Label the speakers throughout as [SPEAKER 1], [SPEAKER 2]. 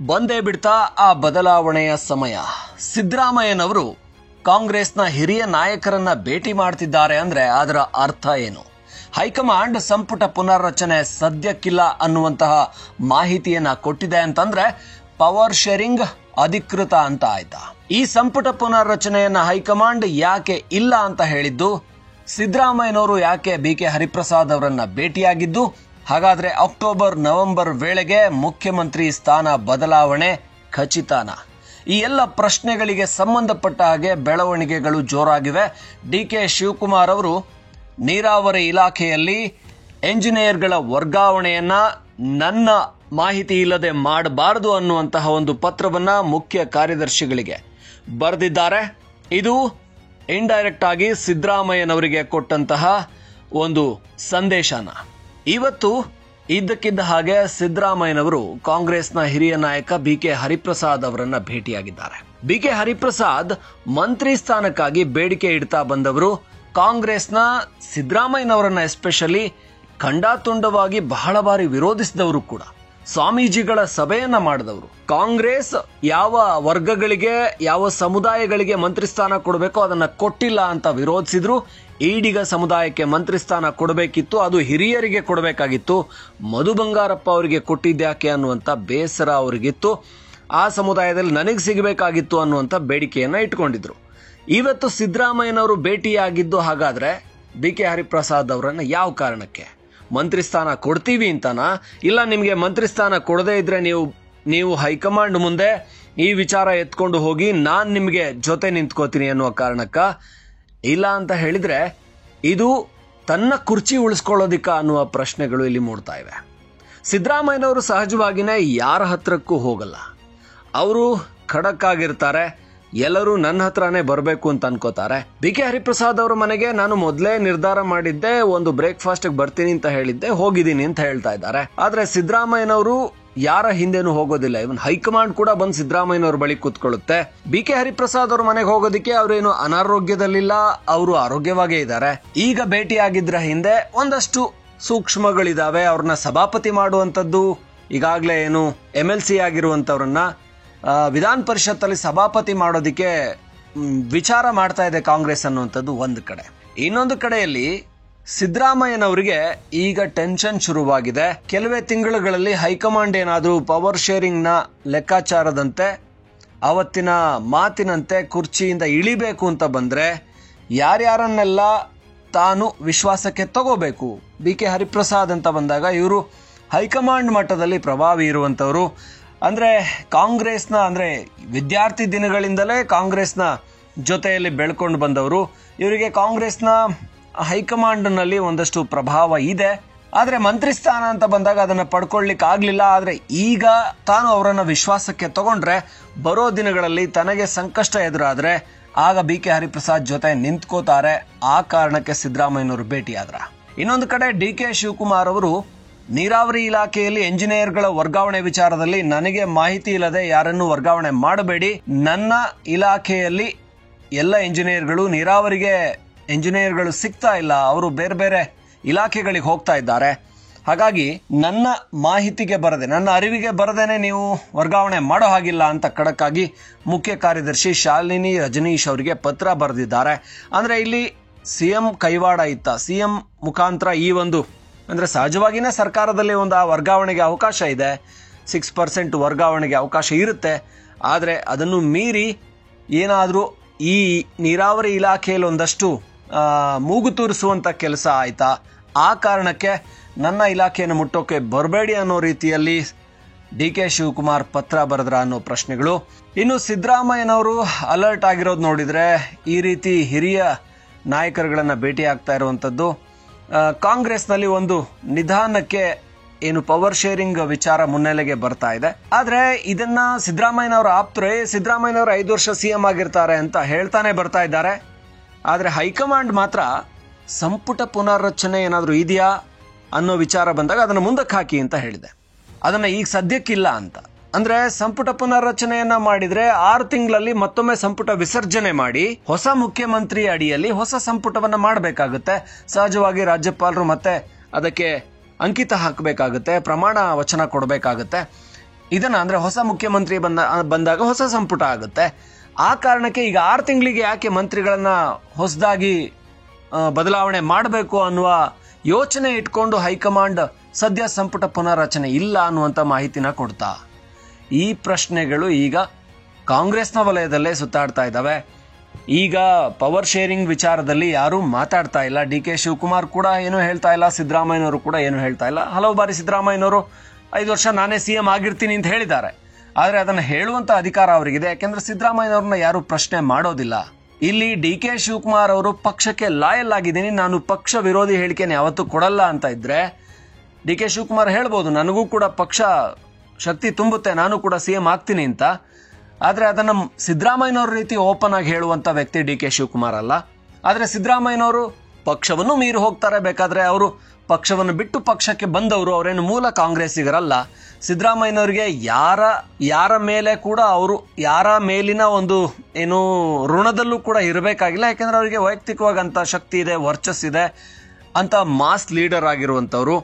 [SPEAKER 1] ಬಂದೇ ಬಿಡ್ತಾ ಆ ಬದಲಾವಣೆಯ ಸಮಯ. ಸಿದ್ದರಾಮಯ್ಯನವರು ಕಾಂಗ್ರೆಸ್ನ ಹಿರಿಯ ನಾಯಕರನ್ನ ಭೇಟಿ ಮಾಡ್ತಿದ್ದಾರೆ ಅಂದ್ರೆ ಅದರ ಅರ್ಥ ಏನು? ಹೈಕಮಾಂಡ್ ಸಂಪುಟ ಪುನರ್ರಚನೆ ಸದ್ಯಕ್ಕಿಲ್ಲ ಅನ್ನುವಂತಹ ಮಾಹಿತಿಯನ್ನ ಕೊಟ್ಟಿದೆ ಅಂತಂದ್ರೆ ಪವರ್ ಶೇರಿಂಗ್ ಅಧಿಕೃತ ಅಂತ ಆಯ್ತಾ? ಈ ಸಂಪುಟ ಪುನರ್ರಚನೆಯನ್ನ ಹೈಕಮಾಂಡ್ ಯಾಕೆ ಇಲ್ಲ ಅಂತ ಹೇಳಿದ್ದು? ಸಿದ್ದರಾಮಯ್ಯನವರು ಯಾಕೆ BK ಹರಿಪ್ರಸಾದ್ ಅವರನ್ನ ಭೇಟಿಯಾಗಿದ್ದು? ಹಾಗಾದ್ರೆ ಅಕ್ಟೋಬರ್ ನವೆಂಬರ್ ವೇಳೆಗೆ ಮುಖ್ಯಮಂತ್ರಿ ಸ್ಥಾನ ಬದಲಾವಣೆ ಖಚಿತನಾ? ಈ ಎಲ್ಲ ಪ್ರಶ್ನೆಗಳಿಗೆ ಸಂಬಂಧಪಟ್ಟ ಹಾಗೆ ಬೆಳವಣಿಗೆಗಳು ಜೋರಾಗಿವೆ. DK ಶಿವಕುಮಾರ್ ಅವರು ನೀರಾವರಿ ಇಲಾಖೆಯಲ್ಲಿ ಎಂಜಿನಿಯರ್ಗಳ ವರ್ಗಾವಣೆಯನ್ನ ನನ್ನ ಮಾಹಿತಿ ಇಲ್ಲದೆ ಮಾಡಬಾರದು ಅನ್ನುವಂತಹ ಒಂದು ಪತ್ರವನ್ನ ಮುಖ್ಯ ಕಾರ್ಯದರ್ಶಿಗಳಿಗೆ ಬರೆದಿದ್ದಾರೆ. ಇದು ಇಂಡೈರೆಕ್ಟ್ ಆಗಿ ಸಿದ್ದರಾಮಯ್ಯನವರಿಗೆ ಕೊಟ್ಟಂತಹ ಒಂದು ಸಂದೇಶನ. ಇವತ್ತು ಇದ್ದಕ್ಕಿದ್ದ ಹಾಗೆ ಸಿದ್ದರಾಮಯ್ಯನವರು ಕಾಂಗ್ರೆಸ್ನ ಹಿರಿಯ ನಾಯಕ BK ಹರಿಪ್ರಸಾದ್ ಅವರನ್ನ ಭೇಟಿಯಾಗಿದ್ದಾರೆ. BK ಹರಿಪ್ರಸಾದ್ ಮಂತ್ರಿ ಸ್ಥಾನಕ್ಕಾಗಿ ಬೇಡಿಕೆ ಇಡ್ತಾ ಬಂದವರು. ಕಾಂಗ್ರೆಸ್ನ ಸಿದ್ದರಾಮಯ್ಯನವರನ್ನ ಎಸ್ಪೆಷಲಿ ಖಂಡಾತುಂಡವಾಗಿ ಬಹಳ ಬಾರಿ ವಿರೋಧಿಸಿದವರು ಕೂಡ. ಸ್ವಾಮೀಜಿಗಳ ಸಭೆಯನ್ನ ಮಾಡಿದವರು. ಕಾಂಗ್ರೆಸ್ ಯಾವ ವರ್ಗಗಳಿಗೆ ಯಾವ ಸಮುದಾಯಗಳಿಗೆ ಮಂತ್ರಿ ಸ್ಥಾನ ಕೊಡಬೇಕೋ ಅದನ್ನ ಕೊಟ್ಟಿಲ್ಲ ಅಂತ ವಿರೋಧಿಸಿದ್ರು. ಈಡಿಗ ಸಮುದಾಯಕ್ಕೆ ಮಂತ್ರಿ ಸ್ಥಾನ ಕೊಡಬೇಕಿತ್ತು, ಅದು ಹಿರಿಯರಿಗೆ ಕೊಡಬೇಕಾಗಿತ್ತು. ಮಧು ಬಂಗಾರಪ್ಪ ಅವರಿಗೆ ಕೊಟ್ಟಿದ್ಯಾಕೆ ಅನ್ನುವಂಥ ಬೇಸರ ಅವರಿಗಿತ್ತು. ಆ ಸಮುದಾಯದಲ್ಲಿ ನನಗೆ ಸಿಗಬೇಕಾಗಿತ್ತು ಅನ್ನುವಂಥ ಬೇಡಿಕೆಯನ್ನ ಇಟ್ಕೊಂಡಿದ್ರು. ಇವತ್ತು ಸಿದ್ದರಾಮಯ್ಯನವರು ಭೇಟಿಯಾಗಿದ್ದು ಹಾಗಾದ್ರೆ BK ಹರಿಪ್ರಸಾದ್ ಅವರನ್ನ ಯಾವ ಕಾರಣಕ್ಕೆ? ಮಂತ್ರಿ ಸ್ಥಾನ ಕೊಡ್ತೀವಿ ಅಂತನಾ? ಇಲ್ಲ ನಿಮಗೆ ಮಂತ್ರಿ ಸ್ಥಾನ ಕೊಡದೇ ಇದ್ರೆ ನೀವು ಹೈಕಮಾಂಡ್ ಮುಂದೆ ಈ ವಿಚಾರ ಎತ್ಕೊಂಡು ಹೋಗಿ ನಾನ್ ನಿಮಗೆ ಜೊತೆ ನಿಂತ್ಕೋತೀನಿ ಅನ್ನುವ ಕಾರಣಕ್ಕ? ಇಲ್ಲ ಅಂತ ಹೇಳಿದ್ರೆ ಇದು ತನ್ನ ಕುರ್ಚಿ ಉಳಿಸ್ಕೊಳ್ಳೋದಿಕ್ಕ ಅನ್ನುವ ಪ್ರಶ್ನೆಗಳು ಇಲ್ಲಿ ಮೂಡ್ತಾ ಇವೆ. ಸಿದ್ದರಾಮಯ್ಯನವರು ಸಹಜವಾಗಿನೇ ಯಾರ ಹತ್ರಕ್ಕೂ ಹೋಗಲ್ಲ. ಅವರು ಖಡಕ್ ಆಗಿರ್ತಾರೆ. ಎಲ್ಲರೂ ನನ್ನ ಹತ್ರನೇ ಬರಬೇಕು ಅಂತ ಅನ್ಕೋತಾರೆ. BK ಹರಿಪ್ರಸಾದ್ ಅವರ ಮನೆಗೆ ನಾನು ಮೊದಲೇ ನಿರ್ಧಾರ ಮಾಡಿದ್ದೆ, ಒಂದು ಬ್ರೇಕ್ಫಾಸ್ಟ್ ಬರ್ತೀನಿ ಅಂತ ಹೇಳಿದ್ದೆ, ಹೋಗಿದ್ದೀನಿ ಅಂತ ಹೇಳ್ತಾ ಇದ್ದಾರೆ. ಆದ್ರೆ ಸಿದ್ದರಾಮಯ್ಯನವರು ಯಾರ ಹಿಂದೆನೂ ಹೋಗೋದಿಲ್ಲ. ಇವನ್ ಹೈಕಮಾಂಡ್ ಕೂಡ ಬಂದು ಸಿದ್ದರಾಮಯ್ಯನವ್ರ ಬಳಿ ಕೂತ್ಕೊಳ್ಳುತ್ತೆ. BK ಹರಿಪ್ರಸಾದ್ ಅವ್ರ ಮನೆಗೆ ಹೋಗೋದಿಕ್ಕೆ ಅವ್ರೇನು ಅನಾರೋಗ್ಯದಲ್ಲಿಲ್ಲ, ಅವರು ಆರೋಗ್ಯವಾಗೇ ಇದ್ದಾರೆ. ಈಗ ಭೇಟಿಯಾಗಿದ್ರ ಹಿಂದೆ ಒಂದಷ್ಟು ಸೂಕ್ಷ್ಮಗಳಿದಾವೆ. ಅವ್ರನ್ನ ಸಭಾಪತಿ ಮಾಡುವಂತದ್ದು, ಈಗಾಗಲೇ ಏನು MLC ಆಗಿರುವಂತವ್ರನ್ನ ವಿಧಾನ ಪರಿಷತ್ತಲ್ಲಿ ಸಭಾಪತಿ ಮಾಡೋದಿಕ್ಕೆ ವಿಚಾರ ಮಾಡ್ತಾ ಇದೆ ಕಾಂಗ್ರೆಸ್ ಅನ್ನುವಂಥದ್ದು ಒಂದು ಕಡೆ. ಇನ್ನೊಂದು ಕಡೆಯಲ್ಲಿ ಸಿದ್ದರಾಮಯ್ಯನವರಿಗೆ ಈಗ ಟೆನ್ಷನ್ ಶುರುವಾಗಿದೆ. ಕೆಲವೇ ತಿಂಗಳುಗಳಲ್ಲಿ ಹೈಕಮಾಂಡ್ ಏನಾದರೂ ಪವರ್ ಶೇರಿಂಗ್ ನ ಲೆಕ್ಕಾಚಾರದಂತೆ ಅವತ್ತಿನ ಮಾತಿನಂತೆ ಕುರ್ಚಿಯಿಂದ ಇಳಿಬೇಕು ಅಂತ ಬಂದ್ರೆ ಯಾರ್ಯಾರನ್ನೆಲ್ಲ ತಾನು ವಿಶ್ವಾಸಕ್ಕೆ ತಗೋಬೇಕು? BK ಹರಿಪ್ರಸಾದ್ ಅಂತ ಬಂದಾಗ ಇವರು ಹೈಕಮಾಂಡ್ ಮಟ್ಟದಲ್ಲಿ ಪ್ರಭಾವಿ ಇರುವಂತವರು. ಅಂದ್ರೆ ಕಾಂಗ್ರೆಸ್ನ ಅಂದ್ರೆ ವಿದ್ಯಾರ್ಥಿ ದಿನಗಳಿಂದಲೇ ಕಾಂಗ್ರೆಸ್ನ ಜೊತೆಯಲ್ಲಿ ಬೆಳ್ಕೊಂಡು ಬಂದವರು. ಇವರಿಗೆ ಕಾಂಗ್ರೆಸ್ನ ಹೈಕಮಾಂಡ್ ನಲ್ಲಿ ಒಂದಷ್ಟು ಪ್ರಭಾವ ಇದೆ. ಆದ್ರೆ ಮಂತ್ರಿ ಸ್ಥಾನ ಅಂತ ಬಂದಾಗ ಅದನ್ನ ಪಡ್ಕೊಳ್ಳಿಕ್ ಆಗ್ಲಿಲ್ಲ. ಆದ್ರೆ ಈಗ ತಾನು ಅವರನ್ನ ವಿಶ್ವಾಸಕ್ಕೆ ತಗೊಂಡ್ರೆ ಬರೋ ದಿನಗಳಲ್ಲಿ ತನಗೆ ಸಂಕಷ್ಟ ಎದುರಾದ್ರೆ ಆಗ BK ಹರಿಪ್ರಸಾದ್ ಜೊತೆ ನಿಂತ್ಕೋತಾರೆ. ಆ ಕಾರಣಕ್ಕೆ ಸಿದ್ದರಾಮಯ್ಯನವರು ಭೇಟಿಯಾದ್ರ. ಇನ್ನೊಂದು ಕಡೆ DK ಶಿವಕುಮಾರ್ ಅವರು ನೀರಾವರಿ ಇಲಾಖೆಯಲ್ಲಿ ಎಂಜಿನಿಯರ್ಗಳ ವರ್ಗಾವಣೆ ವಿಚಾರದಲ್ಲಿ ನನಗೆ ಮಾಹಿತಿ ಇಲ್ಲದೆ ಯಾರನ್ನು ವರ್ಗಾವಣೆ ಮಾಡಬೇಡಿ. ನನ್ನ ಇಲಾಖೆಯಲ್ಲಿ ಎಲ್ಲ ಎಂಜಿನಿಯರ್ಗಳು ನೀರಾವರಿಗೆ ಎಂಜಿನಿಯರ್ಗಳು ಸಿಗ್ತಾ ಇಲ್ಲ, ಅವರು ಬೇರೆ ಬೇರೆ ಇಲಾಖೆಗಳಿಗೆ ಹೋಗ್ತಾ ಇದ್ದಾರೆ. ಹಾಗಾಗಿ ನನ್ನ ಮಾಹಿತಿಗೆ ಬರದೆ, ನನ್ನ ಅರಿವಿಗೆ ಬರದೇನೆ ನೀವು ವರ್ಗಾವಣೆ ಮಾಡೋ ಹಾಗಿಲ್ಲ ಅಂತ ಖಡಕ್ಕಾಗಿ ಮುಖ್ಯ ಕಾರ್ಯದರ್ಶಿ ಶಾಲಿನಿ ರಜನೀಶ್ ಅವರಿಗೆ ಪತ್ರ ಬರೆದಿದ್ದಾರೆ. ಅಂದ್ರೆ ಇಲ್ಲಿ CM ಕೈವಾಡ ಇತ್ತ. CM ಮುಖಾಂತರ ಈ ಒಂದು ಅಂದ್ರೆ ಸಹಜವಾಗಿನೇ ಸರ್ಕಾರದಲ್ಲಿ ಒಂದು ವರ್ಗಾವಣೆಗೆ ಅವಕಾಶ ಇದೆ, 6% ವರ್ಗಾವಣೆಗೆ ಅವಕಾಶ ಇರುತ್ತೆ. ಆದರೆ ಅದನ್ನು ಮೀರಿ ಏನಾದರೂ ಈ ನೀರಾವರಿ ಇಲಾಖೆಯಲ್ಲಿ ಒಂದಷ್ಟು ಮೂಗು ತೂರಿಸುವಂತ ಕೆಲಸ ಆಯ್ತಾ? ಆ ಕಾರಣಕ್ಕೆ ನನ್ನ ಇಲಾಖೆಯನ್ನು ಮುಟ್ಟೋಕೆ ಬರಬೇಡಿ ಅನ್ನೋ ರೀತಿಯಲ್ಲಿ DK ಶಿವಕುಮಾರ್ ಪತ್ರ ಬರೆದ್ರ ಅನ್ನೋ ಪ್ರಶ್ನೆಗಳು. ಇನ್ನು ಸಿದ್ದರಾಮಯ್ಯನವರು ಅಲರ್ಟ್ ಆಗಿರೋದು ನೋಡಿದ್ರೆ ಈ ರೀತಿ ಹಿರಿಯ ನಾಯಕರುಗಳನ್ನ ಭೇಟಿ ಆಗ್ತಾ ಇರುವಂತದ್ದು ಕಾಂಗ್ರೆಸ್ನಲ್ಲಿ ಒಂದು ನಿಧಾನಕ್ಕೆ ಏನು ಪವರ್ ಶೇರಿಂಗ್ ವಿಚಾರ ಮುನ್ನೆಲೆಗೆ ಬರ್ತಾ ಇದೆ. ಆದ್ರೆ ಇದನ್ನ ಸಿದ್ದರಾಮಯ್ಯನವರ ಆಪ್ತರೇ ಸಿದ್ದರಾಮಯ್ಯನವರು 5 ವರ್ಷ CM ಆಗಿರ್ತಾರೆ ಅಂತ ಹೇಳ್ತಾನೆ ಬರ್ತಾ ಇದ್ದಾರೆ. ಆದ್ರೆ ಹೈಕಮಾಂಡ್ ಮಾತ್ರ ಸಂಪುಟ ಪುನರ್ರಚನೆ ಏನಾದರೂ ಇದೆಯಾ ಅನ್ನೋ ವಿಚಾರ ಬಂದಾಗ ಅದನ್ನ ಮುಂದಕ್ಕೆ ಹಾಕಿ ಅಂತ ಹೇಳಿದೆ. ಅದನ್ನ ಈಗ ಸದ್ಯಕ್ಕಿಲ್ಲ ಅಂತ. ಅಂದ್ರೆ ಸಂಪುಟ ಪುನರ್ರಚನೆಯನ್ನ ಮಾಡಿದ್ರೆ 6 ತಿಂಗಳಲ್ಲಿ ಮತ್ತೊಮ್ಮೆ ಸಂಪುಟ ವಿಸರ್ಜನೆ ಮಾಡಿ ಹೊಸ ಮುಖ್ಯಮಂತ್ರಿ ಅಡಿಯಲ್ಲಿ ಹೊಸ ಸಂಪುಟವನ್ನ ಮಾಡಬೇಕಾಗುತ್ತೆ. ಸಹಜವಾಗಿ ರಾಜ್ಯಪಾಲರು ಮತ್ತೆ ಅದಕ್ಕೆ ಅಂಕಿತ ಹಾಕಬೇಕಾಗುತ್ತೆ, ಪ್ರಮಾಣ ವಚನ ಕೊಡಬೇಕಾಗುತ್ತೆ. ಇದನ್ನ ಅಂದ್ರೆ ಹೊಸ ಮುಖ್ಯಮಂತ್ರಿ ಬಂದಾಗ ಹೊಸ ಸಂಪುಟ ಆಗುತ್ತೆ. ಆ ಕಾರಣಕ್ಕೆ ಈಗ 6 ತಿಂಗಳಿಗೆ ಯಾಕೆ ಮಂತ್ರಿಗಳನ್ನ ಹೊಸದಾಗಿ ಬದಲಾವಣೆ ಮಾಡಬೇಕು ಅನ್ನುವ ಯೋಚನೆ ಇಟ್ಕೊಂಡು ಹೈಕಮಾಂಡ್ ಸದ್ಯ ಸಂಪುಟ ಪುನರ್ರಚನೆ ಇಲ್ಲ ಅನ್ನುವಂಥ ಮಾಹಿತಿನ ಕೊಡ್ತಾ. ಈ ಪ್ರಶ್ನೆಗಳು ಈಗ ಕಾಂಗ್ರೆಸ್ನ ವಲಯದಲ್ಲೇ ಸುತ್ತಾಡ್ತಾ ಇದ್ದಾವೆ. ಈಗ ಪವರ್ ಶೇರಿಂಗ್ ವಿಚಾರದಲ್ಲಿ ಯಾರೂ ಮಾತಾಡ್ತಾ ಇಲ್ಲ. DK ಶಿವಕುಮಾರ್ ಕೂಡ ಏನು ಹೇಳ್ತಾ ಇಲ್ಲ, ಸಿದ್ದರಾಮಯ್ಯನವರು ಕೂಡ ಏನು ಹೇಳ್ತಾ ಇಲ್ಲ. ಹಲವು ಬಾರಿ ಸಿದ್ದರಾಮಯ್ಯನವರು 5 ವರ್ಷ ನಾನೇ CM ಆಗಿರ್ತೀನಿ ಅಂತ ಹೇಳಿದ್ದಾರೆ. ಆದರೆ ಅದನ್ನು ಹೇಳುವಂತ ಅಧಿಕಾರ ಅವರಿಗಿದೆ. ಯಾಕೆಂದ್ರೆ ಸಿದ್ದರಾಮಯ್ಯನವ್ರನ್ನ ಯಾರು ಪ್ರಶ್ನೆ ಮಾಡೋದಿಲ್ಲ. ಇಲ್ಲಿ DK ಶಿವಕುಮಾರ್ ಅವರು ಪಕ್ಷಕ್ಕೆ ಲಾಯಲ್ ಆಗಿದ್ದೀನಿ, ನಾನು ಪಕ್ಷ ವಿರೋಧಿ ಹೇಳಿಕೆನ ಯಾವತ್ತೂ ಕೊಡಲ್ಲ ಅಂತ ಇದ್ರೆ DK ಶಿವಕುಮಾರ್ ಹೇಳ್ಬೋದು ನನಗೂ ಕೂಡ ಪಕ್ಷ ಶಕ್ತಿ ತುಂಬುತ್ತೆ, ನಾನು ಕೂಡ CM ಆಗ್ತೀನಿ ಅಂತ. ಆದರೆ ಅದನ್ನು ಸಿದ್ದರಾಮಯ್ಯನವ್ರ ರೀತಿ ಓಪನ್ ಆಗಿ ಹೇಳುವಂತ ವ್ಯಕ್ತಿ DK ಶಿವಕುಮಾರ್ ಅಲ್ಲ. ಆದರೆ ಸಿದ್ದರಾಮಯ್ಯನವರು ಪಕ್ಷವನ್ನು ಮೀರಿ ಹೋಗ್ತಾರೆ. ಬೇಕಾದ್ರೆ ಅವರು ಪಕ್ಷವನ್ನು ಬಿಟ್ಟು ಪಕ್ಷಕ್ಕೆ ಬಂದವರು, ಅವರೇನು ಮೂಲ ಕಾಂಗ್ರೆಸ್ಸಿಗರಲ್ಲ. ಸಿದ್ದರಾಮಯ್ಯನವರಿಗೆ ಯಾರ ಮೇಲೆ ಕೂಡ ಅವರು ಯಾರ ಮೇಲಿನ ಒಂದು ಏನು ಋಣದಲ್ಲೂ ಕೂಡ ಇರಬೇಕಾಗಿಲ್ಲ. ಯಾಕೆಂದ್ರೆ ಅವರಿಗೆ ವೈಯಕ್ತಿಕವಾಗಿ ಅಂತ ಶಕ್ತಿ ಇದೆ, ವರ್ಚಸ್ಸಿದೆ, ಅಂತ ಮಾಸ್ ಲೀಡರ್ ಆಗಿರುವಂಥವ್ರು.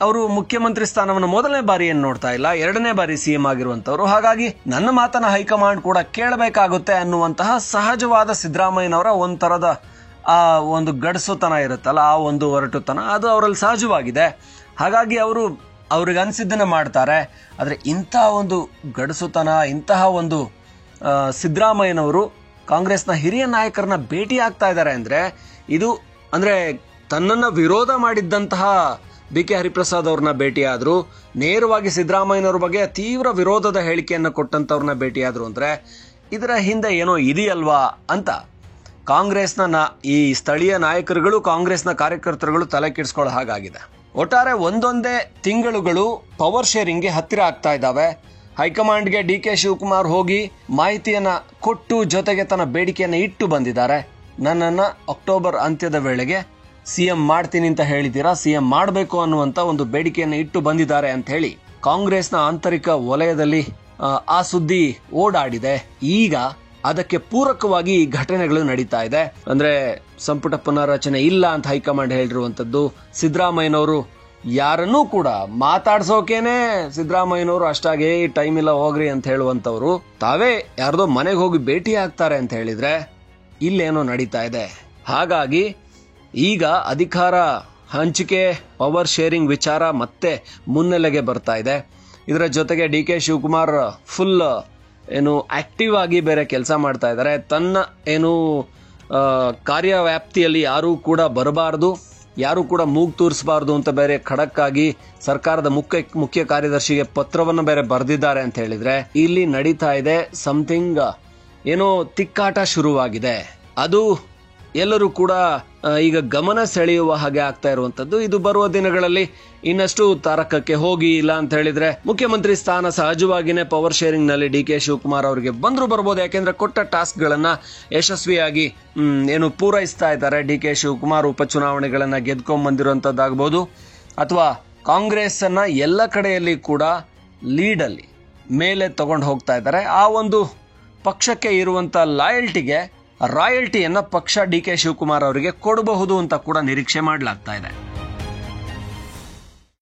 [SPEAKER 1] ಅವರು ಮುಖ್ಯಮಂತ್ರಿ ಸ್ಥಾನವನ್ನು ಮೊದಲನೇ ಬಾರಿ ಏನು ನೋಡ್ತಾ ಇಲ್ಲ, 2ನೇ ಬಾರಿ CM ಆಗಿರುವಂತವ್ರು. ಹಾಗಾಗಿ ನನ್ನ ಮಾತನ್ನ ಹೈಕಮಾಂಡ್ ಕೂಡ ಕೇಳಬೇಕಾಗುತ್ತೆ ಅನ್ನುವಂತಹ ಸಹಜವಾದ ಸಿದ್ದರಾಮಯ್ಯನವರ ಒಂಥರದ ಆ ಒಂದು ಗಡಸುತನ ಇರುತ್ತಲ್ಲ, ಆ ಒಂದು ಒರಟುತನ ಅದು ಅವರಲ್ಲಿ ಸಹಜವಾಗಿದೆ. ಹಾಗಾಗಿ ಅವ್ರಿಗೆ ಅನಿಸಿದ್ದನ್ನ ಮಾಡ್ತಾರೆ. ಆದರೆ ಇಂತಹ ಒಂದು ಗಡಸುತನ, ಇಂತಹ ಒಂದು ಸಿದ್ದರಾಮಯ್ಯನವರು ಕಾಂಗ್ರೆಸ್ನ ಹಿರಿಯ ನಾಯಕರನ್ನ ಭೇಟಿ ಆಗ್ತಾ ಇದ್ದಾರೆ ಇದು ಅಂದ್ರೆ ತನ್ನನ್ನ ವಿರೋಧ ಮಾಡಿದ್ದಂತಹ BK ಹರಿಪ್ರಸಾದ್ ಅವ್ರನ್ನ ಭೇಟಿಯಾದ್ರು, ನೇರವಾಗಿ ಸಿದ್ದರಾಮಯ್ಯನವ್ರ ಬಗ್ಗೆ ತೀವ್ರ ವಿರೋಧದ ಹೇಳಿಕೆಯನ್ನು ಕೊಟ್ಟಂತವ್ರನ್ನ ಭೇಟಿಯಾದ್ರು ಅಂದ್ರೆ ಇದರ ಹಿಂದೆ ಏನೋ ಇದೆಯಲ್ವಾ ಅಂತ ಕಾಂಗ್ರೆಸ್ನ ಈ ಸ್ಥಳೀಯ ನಾಯಕರುಗಳು, ಕಾಂಗ್ರೆಸ್ನ ಕಾರ್ಯಕರ್ತರುಗಳು ತಲೆ ಕೆಡಿಸ್ಕೊಳ್ಳೋ ಹಾಗಾಗಿದೆ. ಒಟ್ಟಾರೆ ಒಂದೊಂದೇ ತಿಂಗಳುಗಳು ಪವರ್ ಶೇರಿಂಗ್ಗೆ ಹತ್ತಿರ ಆಗ್ತಾ ಇದ್ದಾವೆ. ಹೈಕಮಾಂಡ್ಗೆ DK ಶಿವಕುಮಾರ್ ಹೋಗಿ ಮಾಹಿತಿಯನ್ನ ಕೊಟ್ಟು ಜೊತೆಗೆ ತನ್ನ ಬೇಡಿಕೆಯನ್ನು ಇಟ್ಟು ಬಂದಿದ್ದಾರೆ. ನನ್ನನ್ನ ಅಕ್ಟೋಬರ್ ಅಂತ್ಯದ ವೇಳೆಗೆ CM ಮಾಡ್ತೀನಿ ಅಂತ ಹೇಳಿದ್ದೀರಾ, CM ಮಾಡಬೇಕು ಅನ್ನುವಂತ ಒಂದು ಬೇಡಿಕೆಯನ್ನು ಇಟ್ಟು ಬಂದಿದ್ದಾರೆ ಅಂತ ಹೇಳಿ ಕಾಂಗ್ರೆಸ್ನ ಆಂತರಿಕ ವಲಯದಲ್ಲಿ ಆ ಸುದ್ದಿ ಓಡಾಡಿದೆ. ಈಗ ಅದಕ್ಕೆ ಪೂರಕವಾಗಿ ಈ ಘಟನೆಗಳು ನಡೀತಾ ಇದೆ. ಅಂದ್ರೆ ಸಂಪುಟ ಪುನರ್ರಚನೆ ಇಲ್ಲ ಅಂತ ಹೈಕಮಾಂಡ್ ಹೇಳಿರುವಂತದ್ದು. ಸಿದ್ದರಾಮಯ್ಯನವರು ಯಾರನ್ನೂ ಕೂಡ ಮಾತಾಡ್ಸೋಕೇನೆ ಸಿದ್ದರಾಮಯ್ಯನವರು ಅಷ್ಟಾಗಿ ಟೈಮ್ ಇಲ್ಲ ಹೋಗ್ರಿ ಅಂತ ಹೇಳುವಂತವ್ರು ತಾವೇ ಯಾರ್ದೋ ಮನೆಗೆ ಹೋಗಿ ಭೇಟಿ ಆಗ್ತಾರೆ ಅಂತ ಹೇಳಿದ್ರೆ ಇಲ್ಲೇನೋ ನಡೀತಾ ಇದೆ. ಹಾಗಾಗಿ ಈಗ ಅಧಿಕಾರ ಹಂಚಿಕೆ, ಪವರ್ ಶೇರಿಂಗ್ ವಿಚಾರ ಮತ್ತೆ ಮುನ್ನೆಲೆಗೆ ಬರ್ತಾ ಇದೆ. ಇದರ ಜೊತೆಗೆ DK ಶಿವಕುಮಾರ್ ಫುಲ್ ಆಕ್ಟಿವ್ ಆಗಿ ಬೇರೆ ಕೆಲಸ ಮಾಡ್ತಾ ಇದ್ದಾರೆ. ತನ್ನ ಕಾರ್ಯವ್ಯಾಪ್ತಿಯಲ್ಲಿ ಯಾರೂ ಕೂಡ ಬರಬಾರ್ದು, ಯಾರು ಕೂಡ ಮೂಗು ತೂರಿಸಬಾರ್ದು ಅಂತ ಬೇರೆ ಖಡಕ್ ಆಗಿ ಸರ್ಕಾರದ ಮುಖ್ಯ ಕಾರ್ಯದರ್ಶಿಗೆ ಪತ್ರವನ್ನು ಬೇರೆ ಬರೆದಿದ್ದಾರೆ ಅಂತ ಹೇಳಿದ್ರೆ ಇಲ್ಲಿ ನಡೀತಾ ಇದೆ ಸಮಥಿಂಗ್ ತಿಕ್ಕಾಟ ಶುರುವಾಗಿದೆ. ಅದು ಎಲ್ಲರೂ ಕೂಡ ಈಗ ಗಮನ ಸೆಳೆಯುವ ಹಾಗೆ ಆಗ್ತಾ ಇರುವಂತದ್ದು. ಇದು ಬರುವ ದಿನಗಳಲ್ಲಿ ಇನ್ನಷ್ಟು ತಾರಕಕ್ಕೆ ಹೋಗಿ ಇಲ್ಲ ಅಂತ ಹೇಳಿದ್ರೆ ಮುಖ್ಯಮಂತ್ರಿ ಸ್ಥಾನ ಸಹಜವಾಗಿನೇ ಪವರ್ ಶೇರಿಂಗ್ ನಲ್ಲಿ DK ಶಿವಕುಮಾರ್ ಅವರಿಗೆ ಬಂದ್ರು ಬರ್ಬೋದು. ಯಾಕೆಂದ್ರೆ ಕೊಟ್ಟ ಟಾಸ್ಕ್ ಗಳನ್ನ ಯಶಸ್ವಿಯಾಗಿ ಪೂರೈಸ್ತಾ ಇದ್ದಾರೆ. DK ಶಿವಕುಮಾರ್ ಉಪಚುನಾವಣೆಗಳನ್ನ ಗೆದ್ಕೊಂಡ್ ಬಂದಿರುವಂತದ್ದಾಗಬಹುದು, ಅಥವಾ ಕಾಂಗ್ರೆಸ್ ಅನ್ನ ಎಲ್ಲ ಕಡೆಯಲ್ಲಿ ಕೂಡ ಲೀಡಲ್ಲಿ ಮೇಲೆ ತಗೊಂಡು ಹೋಗ್ತಾ ಇದ್ದಾರೆ. ಆ ಒಂದು ಪಕ್ಷಕ್ಕೆ ಇರುವಂತ ರಾಯಲ್ಟಿಯನ್ನ ಪಕ್ಷ DK ಶಿವಕುಮಾರ್ ಅವರಿಗೆ ಕೊಡಬಹುದು ಅಂತ ಕೂಡ ನಿರೀಕ್ಷೆ ಮಾಡಲಾಗ್ತಾ ಇದೆ.